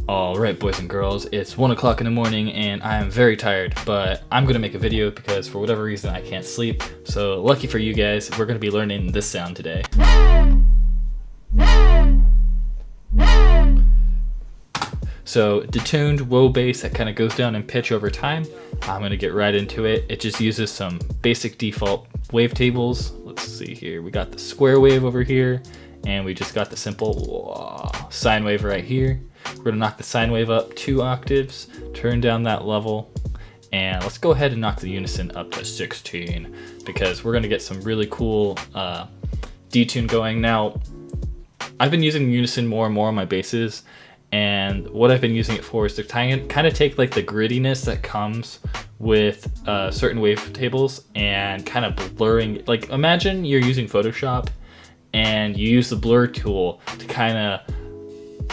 Alright boys and girls, it's 1 o'clock in the morning and I am very tired, but I'm gonna make a video because for whatever reason I can't sleep. So lucky for you guys, we're gonna be learning this sound today. So detuned whoa bass that kind of goes down in pitch over time. I'm gonna get right into it. It just uses some basic default wavetables. Let's see here, we got the square wave over here and we just got the simple sine wave right here. We're gonna knock the sine wave up 2 octaves, turn down that level, and let's go ahead and knock the unison up to 16 because we're gonna get some really cool detune going. Now, I've been using unison more and more on my basses, and what I've been using it for is to kind of take like the grittiness that comes with certain wavetables and kind of blurring. Like imagine you're using Photoshop and you use the blur tool to kind of,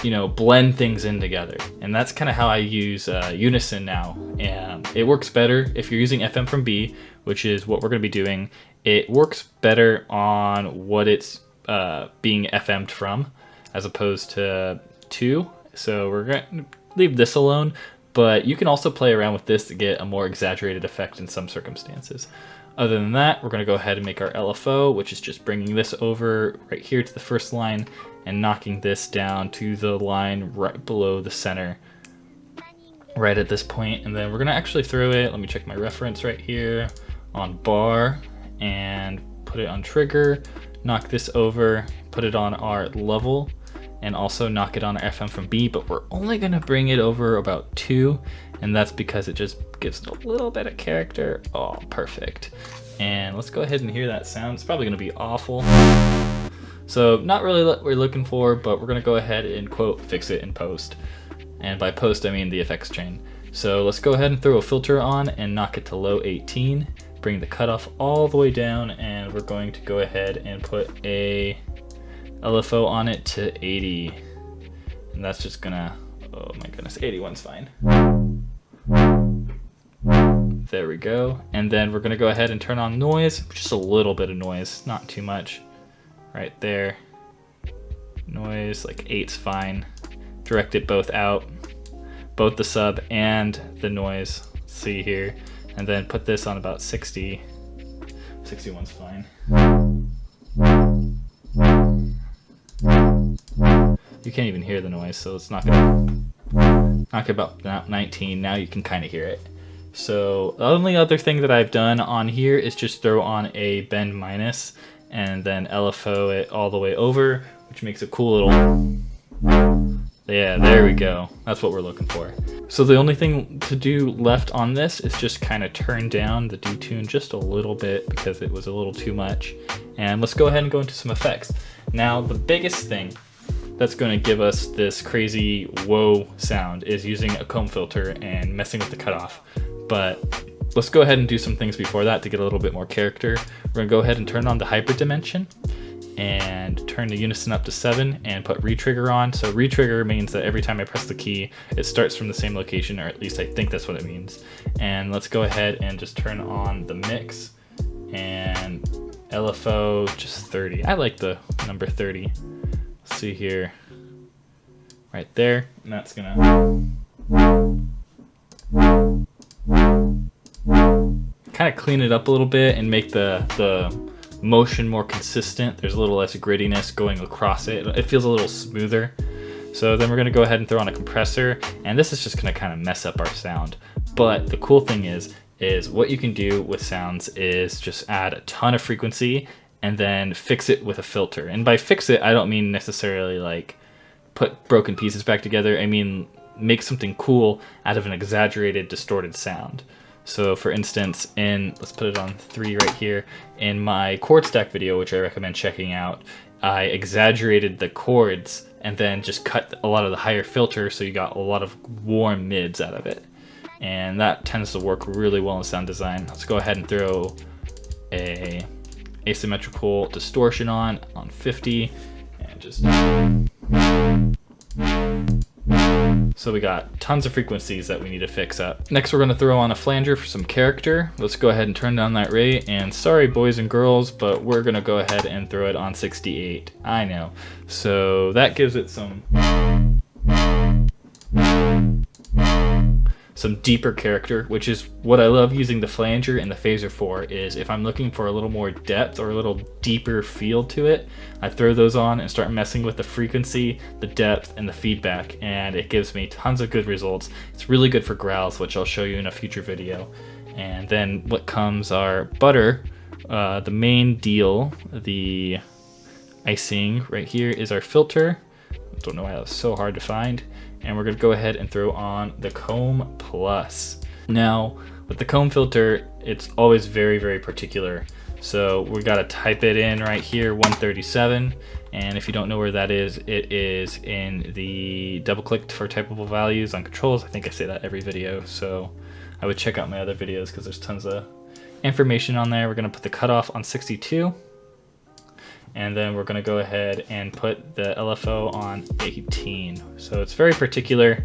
you know, blend things in together, and that's kind of how I use unison now. And it works better if you're using FM from B, which is what we're going to be doing. It works better on what it's being FM'd from as opposed to 2. So we're going to leave this alone, but you can also play around with this to get a more exaggerated effect in some circumstances. Other than that, we're going to go ahead and make our LFO, which is just bringing this over right here to the first line and knocking this down to the line right below the center right at this point. And then we're going to actually throw it, let me check my reference right here, on bar and put it on trigger, knock this over, put it on our level, and also knock it on our FM from B, but we're only going to bring it over about 2, and that's because it just gives it a little bit of character. Oh, perfect. And let's go ahead and hear that sound. It's probably going to be awful. So not really what we're looking for, but we're going to go ahead and quote fix it in post. And by post, I mean the effects chain. So let's go ahead and throw a filter on and knock it to low 18. Bring the cutoff all the way down, and we're going to go ahead and put a LFO on it to 80. And that's just gonna, oh my goodness, 81's fine. There we go. And then we're gonna go ahead and turn on noise, just a little bit of noise, not too much. Right there. Noise, like 8's fine. Direct it both out, both the sub and the noise. Let's see here. And then put this on about 60. 61's fine. You can't even hear the noise, so it's not gonna knock about 19. Now you can kind of hear it. So the only other thing that I've done on here is just throw on a bend minus and then LFO it all the way over, which makes a cool little, yeah, there we go. That's what we're looking for. So the only thing to do left on this is just kind of turn down the detune just a little bit because it was a little too much. And let's go ahead and go into some effects. Now the biggest thing that's going to give us this crazy whoa sound is using a comb filter and messing with the cutoff. But let's go ahead and do some things before that to get a little bit more character. We're going to go ahead and turn on the hyper dimension and turn the unison up to 7 and put retrigger on. So retrigger means that every time I press the key, it starts from the same location, or at least I think that's what it means. And let's go ahead and just turn on the mix and LFO just 30. I like the number 30. Let's see here, right there, and that's gonna kind of clean it up a little bit and make the motion more consistent. There's a little less grittiness going across it. It feels a little smoother. So then we're gonna go ahead and throw on a compressor, and this is just gonna kind of mess up our sound. But the cool thing is what you can do with sounds is just add a ton of frequency and then fix it with a filter. And by fix it, I don't mean necessarily like put broken pieces back together. I mean make something cool out of an exaggerated, distorted sound. So for instance, let's put it on 3 right here, in my chord stack video, which I recommend checking out, I exaggerated the chords and then just cut a lot of the higher filter, so you got a lot of warm mids out of it. And that tends to work really well in sound design. Let's go ahead and throw a asymmetrical distortion on 50 and just, so we got tons of frequencies that we need to fix up. Next we're going to throw on a flanger for some character. Let's go ahead and turn down that rate, and sorry boys and girls, but we're going to go ahead and throw it on 68. I know. So that gives it some some deeper character, which is what I love using the flanger and the phaser for, is if I'm looking for a little more depth or a little deeper feel to it, I throw those on and start messing with the frequency, the depth, and the feedback, and it gives me tons of good results. It's really good for growls, which I'll show you in a future video. And then what comes are butter, the main deal, the icing right here is our filter. I don't know why that was so hard to find. And we're gonna go ahead and throw on the Comb Plus. Now, with the comb filter, it's always very, very particular. So we gotta type it in right here, 137. And if you don't know where that is, it is in the double click for typable values on controls. I think I say that every video. So I would check out my other videos because there's tons of information on there. We're gonna put the cutoff on 62. And then we're gonna go ahead and put the LFO on 18. So it's very particular.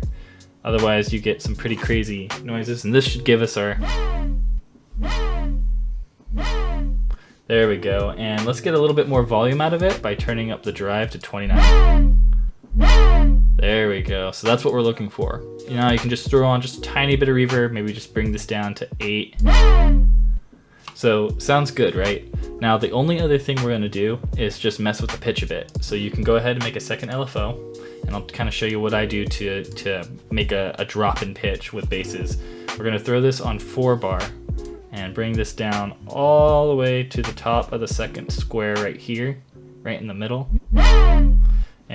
Otherwise you get some pretty crazy noises, and this should give us our, there we go. And let's get a little bit more volume out of it by turning up the drive to 29. There we go. So that's what we're looking for. You know, you can just throw on just a tiny bit of reverb, maybe just bring this down to 8. So sounds good, right? Now the only other thing we're gonna do is just mess with the pitch a bit. So you can go ahead and make a second LFO, and I'll kind of show you what I do to make a drop in pitch with basses. We're gonna throw this on 4 bar and bring this down all the way to the top of the second square right here, right in the middle. And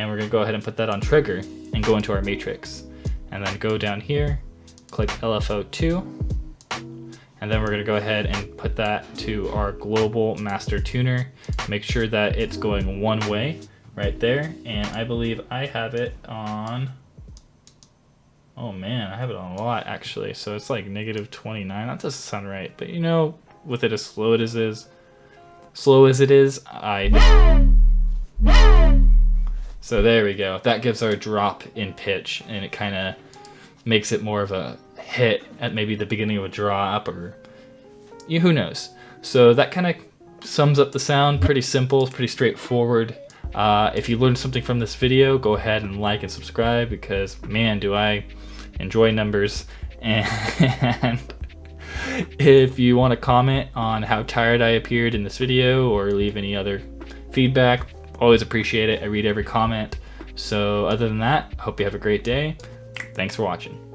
we're gonna go ahead and put that on trigger and go into our matrix. And then go down here, click LFO 2. And then we're gonna go ahead and put that to our global master tuner. Make sure that it's going one way right there. And I believe I have it on, oh man, I have it on a lot actually. So it's like -29, that doesn't sound right. But you know, with it as slow as it is, so there we go. That gives our drop in pitch, and it kind of makes it more of a hit at maybe the beginning of a drop, or who knows. So that kind of sums up the sound. Pretty simple, pretty straightforward. If you learned something from this video, go ahead and like and subscribe, because man, do I enjoy numbers. And if you want to comment on how tired I appeared in this video or leave any other feedback, always appreciate it. I read every comment. So other than that, hope you have a great day. Thanks for watching.